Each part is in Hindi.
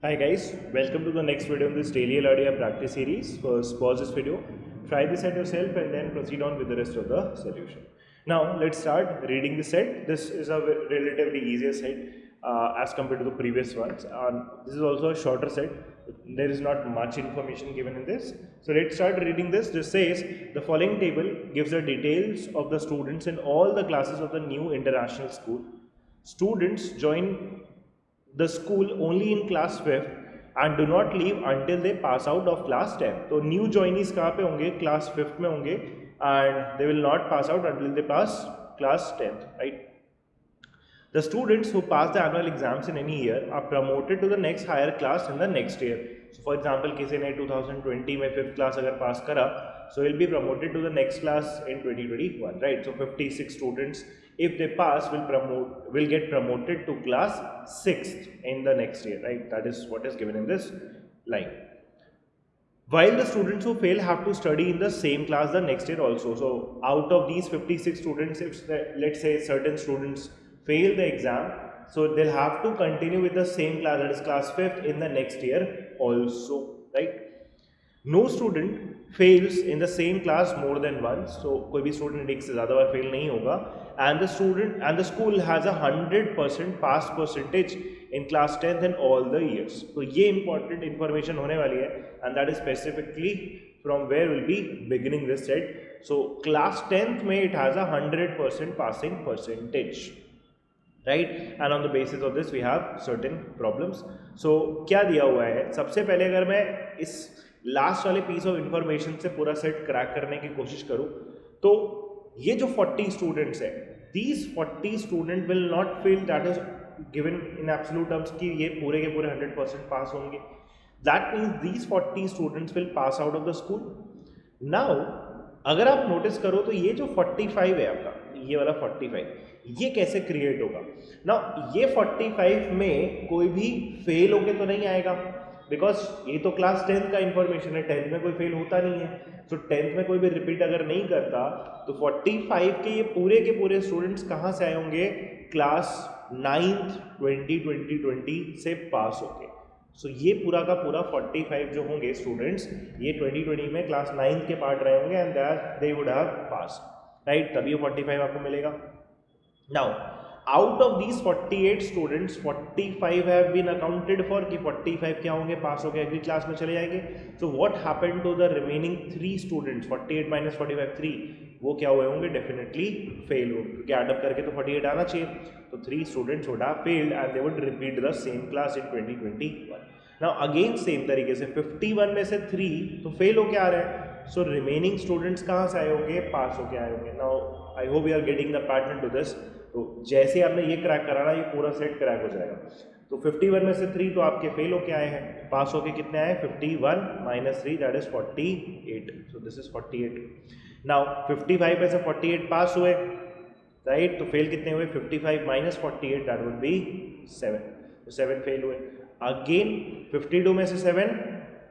Hi guys, welcome to the next video in this daily LRDR practice series. First, pause this video, try this at yourself and then proceed on with the rest of the solution. Now, let's start reading the set. This is a relatively easier set as compared to the previous ones. This is also a shorter set. There is not much information given in this. So let's start reading this. This says, the following table gives the details of the students in all the classes of the new international school. Students join the school only in class 5th and do not leave until they pass out of class 10th. तो न्यू जॉइनीज कहाँ पे होंगे? क्लास 5th में होंगे and they will not pass out until they pass class 10th, right? The students who pass the annual exams in any year are promoted to the next higher class in the next year. So for example, किसी ने 2020 में 5th class अगर pass करा, so he'll be promoted to the next class in 2021, right? So 56 students, if they pass, will get promoted to class 6th in the next year, right? That is what is given in this line. While the students who fail have to study in the same class the next year also. So out of these 56 students, if let's say certain students fail the exam, so they'll have to continue with the same class, that is class 5th, in the next year also, right? No student fails in the same class more than once. So कोई भी student एक से ज़्यादा बार fail नहीं होगा. And the school has a 100% pass percentage in class 10th in all the years. तो ये important information होने वाली है, and that is specifically from where we'll be beginning this set. So class 10th में it has a 100% passing percentage, right? And on the basis of this we have certain problems. So क्या दिया हुआ है? सबसे पहले अगर मैं इस लास्ट वाले पीस ऑफ इंफॉर्मेशन से पूरा सेट क्रैक करने की कोशिश करूं, तो ये जो 40 स्टूडेंट्स है, these 40 student will not fail, that is given in absolute terms कि ये पूरे के पूरे 100% पास होंगे. That means these 40 students will pass out of the school. Now अगर आप नोटिस करो तो ये जो 45 है आपका, ये वाला 45, ये कैसे क्रिएट होगा? नाउ ये 45 में कोई भी फेल होके तो नहीं आएगा, बिकॉज ये तो क्लास 10th का इंफॉर्मेशन है. 10th में कोई फेल होता नहीं है. सो 10th में कोई भी रिपीट अगर नहीं करता, तो 45 के ये पूरे के पूरे स्टूडेंट्स कहाँ से आए होंगे? क्लास 9th 2020 से पास होंगे. सो ये पूरा का पूरा 45 जो होंगे स्टूडेंट्स, ये 2020 में क्लास 9th के पार्ट रहे होंगे and they would have pass, right? तभी 45 आपको मिलेगा. Now out of these 48 students, 45 have been accounted for कि 45 क्या होंगे? पास होके अगली क्लास में चले जाएंगे. So what happened to the remaining 3 students? 48 minus 45 3, वो क्या हुए होंगे? डेफिनेटली फेल हो, क्योंकि एड अप करके तो 48 आना चाहिए. तो 3 students would have failed and they would repeat the same class in 2021. Now again same तरीके से 51 में से 3 तो फेल होके आ रहे हैं. सो रिमेनिंग स्टूडेंट्स कहाँ से आए होंगे? पास होके आए होंगे. Now I hope you are getting the pattern to this. तो जैसे आपने ये क्रैक करा ना, ये पूरा सेट क्रैक हो जाएगा. तो 51 में से 3 तो आपके फेल होके आए हैं. पास होके कितने आए? 51 minus 3, that is 48. So this is 48. Now 55 में से 48 पास हुए, राइट? तो फेल कितने हुए? 55 माइनस 48, दैट वुड बी 7. तो 7 फेल हुए. अगेन 52 में से 7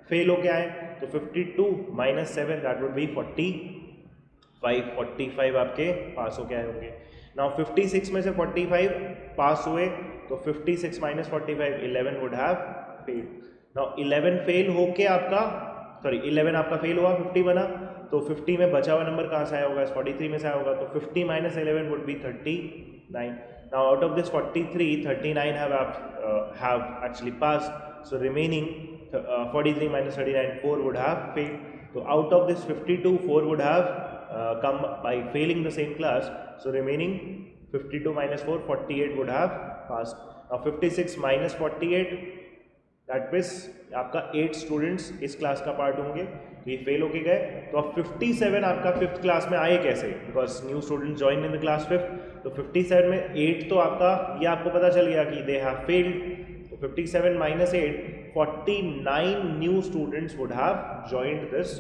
फेल होके आए, तो 52 माइनस 7, दैट वुड बी 45 आपके पास होके आए होंगे. नाउ 56 में से 45 पास हुए, तो 56 minus 45, 11 would have fail. Now 11 fail होके आपका 11 आपका फेल हुआ, 50 बना, तो 50 में बचा हुआ नंबर कहाँ से आया होगा? 43 में से आया होगा. तो 50 minus 11 would be 39. Now out of this 43, 39 have actually passed. So remaining 43 minus 39, 4 would have failed. So out of this 52, 4 would have come by failing the same class. So remaining 52 minus 4, 48 would have passed. Now 56 minus 48, that means आपका 8 स्टूडेंट्स इस क्लास का पार्ट होंगे, तो ये फेल होके गए. तो अब 57 आपका 5th क्लास में आए कैसे? Because new student join in the class 5th. तो 57 में 8 तो आपका, ये आपको पता चल गया कि दे हैव फेल्ड. तो 57 minus 8, 49 new students would have joined this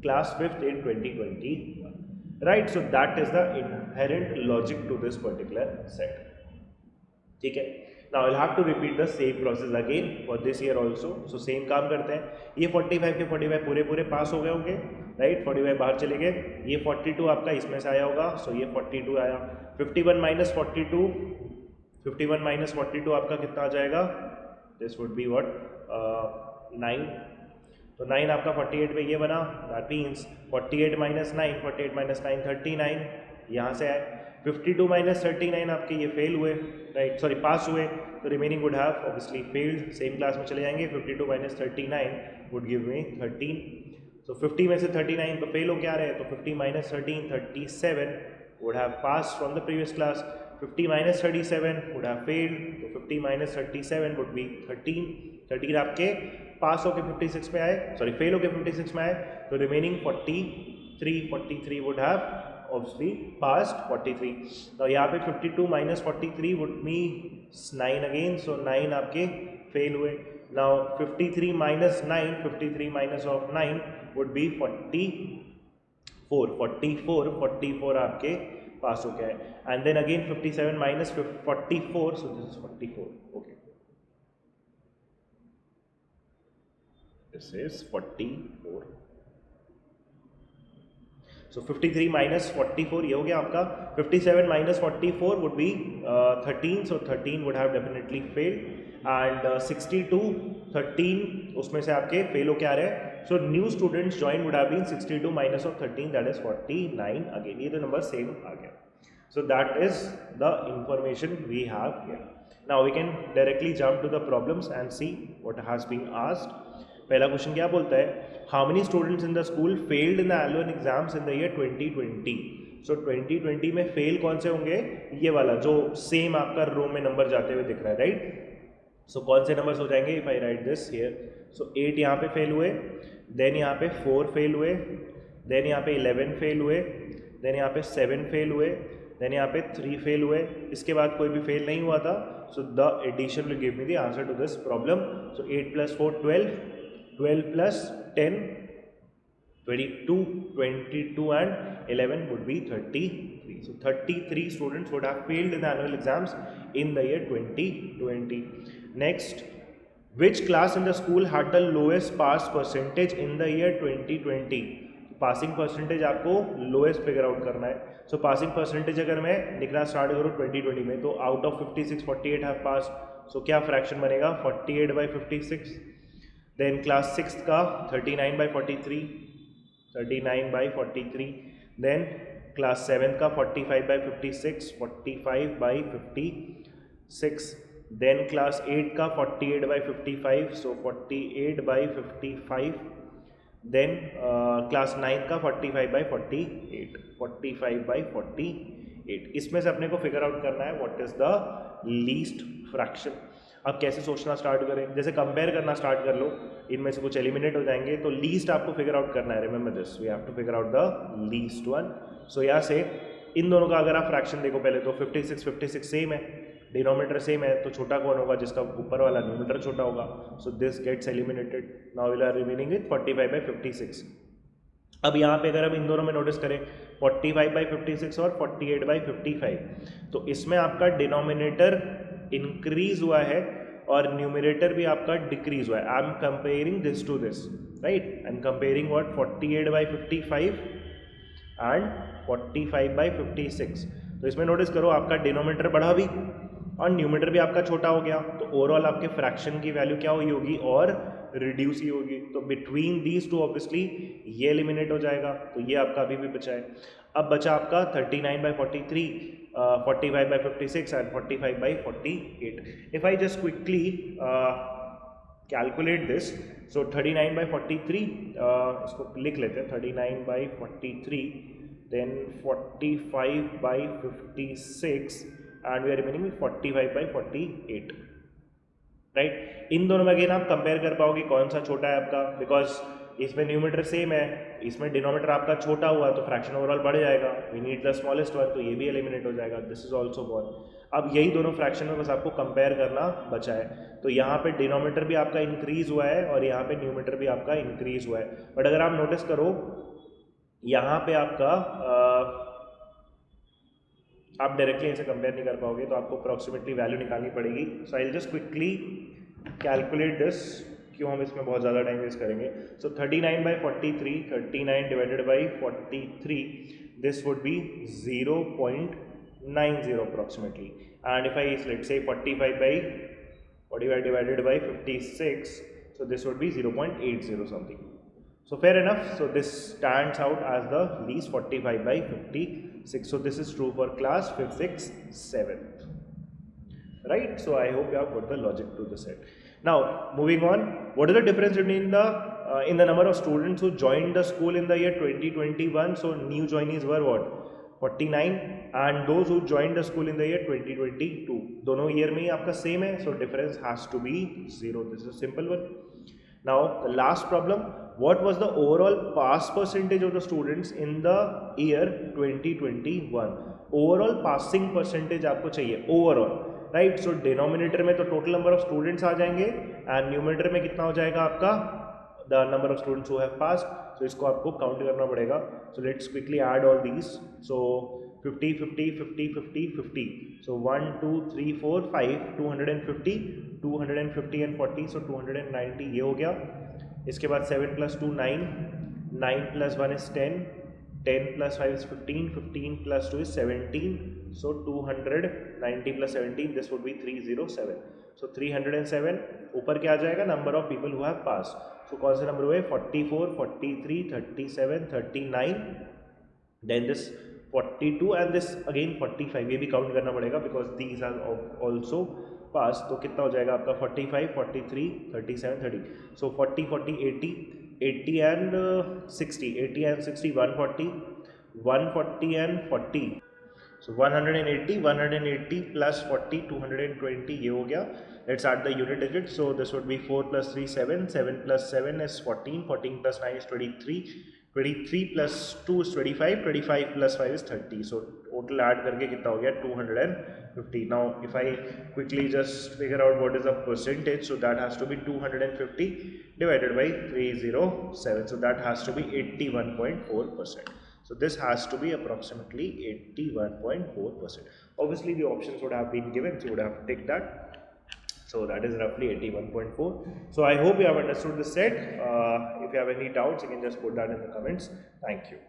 class 5th in 2021, right? So that is the inherent logic to this particular set. ठीक है. Now I'll have to repeat the same process again for this year also. So same काम करते हैं. ये 45 के 45 पूरे पास हो गए होंगे, राइट? 45 बाहर चले गए. ये 42 आपका इसमें से आया होगा, सो ये 42 आया. 51 माइनस 42 आपका कितना आ जाएगा? This would be what 9. तो 9 आपका 48 पे ये बना, दैट मीन्स 48 माइनस 9, 48 माइनस 9 39, यहाँ से आए 52 माइनस 39 आपके ये फेल हुए, राइट, सॉरी पास हुए, तो remaining would have obviously failed, same class में चले जाएंगे. 52 माइनस 39 वुड गिव मी 13. सो 50 में से 39 तो फेल हो क्या रहे, तो 50 minus 13 37 would have pass from the previous class. 50 minus 37 would have failed, तो 50 माइनस 37 वुड बी 13. 13 आपके पास होके 56 में आए, सॉरी फेल होके 56 में आए, तो remaining 43 would have obviously passed 43. तो यहाँ पे 52 minus 43 would me 9 again, so 9 आपके फेल हुए. Now 53 minus 9, 53 minus of 9 would be 44 आपके पास हो गया है. And then again 57 minus 44, so this is 44. Okay, this is 44. So 53 minus 44 ये हो गया आपका. 57 minus 44 would be 13, so 13 would have definitely failed. And 62 13 उसमें से आपके फेल हो क्या आ रहे हैं. So new students join would have been 62 minus of 13, that is 49 again. ये तो नंबर सेम आ गया. So that is the information we have here. Now we can directly jump to the problems and see what has been asked. पहला क्वेश्चन क्या बोलता है, how many students in the school failed in the annual exams in the year 2020. सो 2020 में फेल कौन से होंगे, ये वाला जो सेम आपका रो में नंबर जाते हुए दिख रहा है, राइट. सो कौन से नंबर्स हो जाएंगे, if I write this here. So 8 यहाँ पे फेल हुए, देन यहाँ पे 4 फेल हुए, देन यहाँ पे 11 फेल हुए, देन यहाँ पे 7 फेल हुए, देन यहाँ पे 3 फेल हुए. इसके बाद कोई भी फेल नहीं हुआ था. So the addition will give me the answer to this problem. So 8 plus 4 12, 12 plus 10 22, 22 and 11 would be 33. So 33 students would have failed in the annual exams in the year 2020. Next, which class in the school had the lowest pass percentage in the year 2020? Passing percentage आपको लोएस्ट फिगर आउट करना है. सो पासिंग परसेंटेज अगर मैं लिखना स्टार्ट करूँ 2020 में, तो आउट ऑफ 56 48 हैव पास. सो क्या फ्रैक्शन बनेगा, 48/56. देन क्लास 6 का 39/43, 39/43. देन क्लास 7 का 45/56, 45/56. देन क्लास 8 का 48/55, सो 48/55. देन क्लास 9 का 45/48, 45/48. इसमें से अपने को फिगर आउट करना है what is the least fraction. अब कैसे सोचना स्टार्ट करें, जैसे कंपेयर करना स्टार्ट कर लो, इनमें से कुछ एलिमिनेट हो जाएंगे, तो लीस्ट आपको फिगर आउट करना है. Remember this, we have to figure out the least one. So यहाँ से इन दोनों का अगर आप फ्रैक्शन देखो पहले, तो 56 सेम है, डिनोमिनेटर सेम है, तो छोटा कौन होगा, जिसका ऊपर वाला न्यूमिनेटर छोटा होगा. So this gets eliminated. Now we are remaining with 45/56. अब यहाँ पे अगर हम इन दोनों में नोटिस करें 45/56 और 48/55, तो इसमें आपका डिनोमिनेटर इंक्रीज हुआ है और न्यूमिनेटर भी आपका डिक्रीज हुआ है. I am comparing this to this, right. I am comparing what 48/55 and 45/56. तो इसमें नोटिस करो आपका डिनोमिनेटर बढ़ा भी और न्यूमिनेटर भी आपका छोटा हो गया, तो ओवरऑल आपके फ्रैक्शन की वैल्यू क्या हुई होगी, और रिड्यूस ही होगी. तो बिटवीन दीज टू ऑब्वियसली ये एलिमिनेट हो जाएगा, तो ये आपका अभी भी बचा है. अब बचा आपका 39/43, 45/56 and 45/48. If I just quickly calculate this, so 39/43 इसको लिख लेते हैं, 39/43, then 45/56 and we are remaining with 45/48, right. इन दोनों में अगेन आप कंपेयर कर पाओगे कौन सा छोटा है आपका, बिकॉज इसमें न्यूमिनेटर सेम है, इसमें डिनोमिनेटर आपका छोटा हुआ तो फ्रैक्शन ओवरऑल बढ़ जाएगा. We need the smallest one, तो ये भी एलिमिनेट हो जाएगा. This is also gone. अब यही दोनों फ्रैक्शन में बस आपको कंपेयर करना बचा है. तो यहाँ पे डिनोमिनेटर भी आपका इंक्रीज हुआ है और यहाँ पे न्यूमिनेटर भी आपका इंक्रीज हुआ है. बट अगर आप नोटिस करो यहाँ पे आपका आप डायरेक्टली ऐसे कंपेयर नहीं कर पाओगे, तो आपको अप्रॉक्सीमेटली वैल्यू निकालनी पड़ेगी. So I will just quickly calculate this, क्यों हम इसमें बहुत ज़्यादा टाइम वेस्ट करेंगे. So 39/43, 39 divided by 43, this would be 0.90 approximately. And if I let's say 45/48, 45 divided by 56, so this would be 0.80 something. So fair enough. So this stands out as the least, 45 by 56. So this is true for class 5th, 6th, 7th. Right? So I hope you have got the logic to the set. Now moving on, what is the difference between the in the number of students who joined the school in the year 2021? So new joinees were what? 49, and those who joined the school in the year 2022. दोनों year में ही आपका same है, so difference has to be 0. This is a simple one. Now the last problem, what was the overall pass percentage of the students in the year 2021? Overall passing percentage आपको चाहिए overall, right? So denominator में तो total number of students आ जाएंगे and numerator में कितना हो जाएगा आपका the number of students who have passed. So इसको आपको count करना पड़ेगा. So let's quickly add all these. So 50, 50, 50, 50, 50. So 1, 2, 3, 4, 5, 250, 250 and 40. So 290 ये हो गया. इसके बाद 7 plus 2 9, 9 plus 1 is 10, 10 plus 5 is 15, 15 plus 2 is 17. So 290 plus 17, this would be 307. So 307 ऊपर क्या आ जाएगा? Number of people who have passed. So कौन से नंबर हुए? 44, 43, 37, 39, then this 42 and this again 45. ये भी काउंट करना पड़ेगा because these are also passed. तो कितना हो जाएगा आपका? 45, 43, 37, 30. So 40, 40, 80, 80 and 60, 80 and 60, 140, 140 and 40. So 180, 180 plus 40, 220 ये हो गया. Let's add the unit digits. So this would be 4 plus 3, 7, 7 plus 7 is 14, 14 plus 9 is 23, 23 plus 2 is 25, 25 plus 5 is 30. So total add करके कितना हो गया? 250. Now if I quickly just figure out what is the percentage, so that has to be 250 divided by 307. So that has to be 81.4%. So this has to be approximately 81.4%. Obviously the options would have been given, so you would have to take that. So that is roughly 81.4. So I hope you have understood the set. If you have any doubts, you can just put that in the comments. Thank you.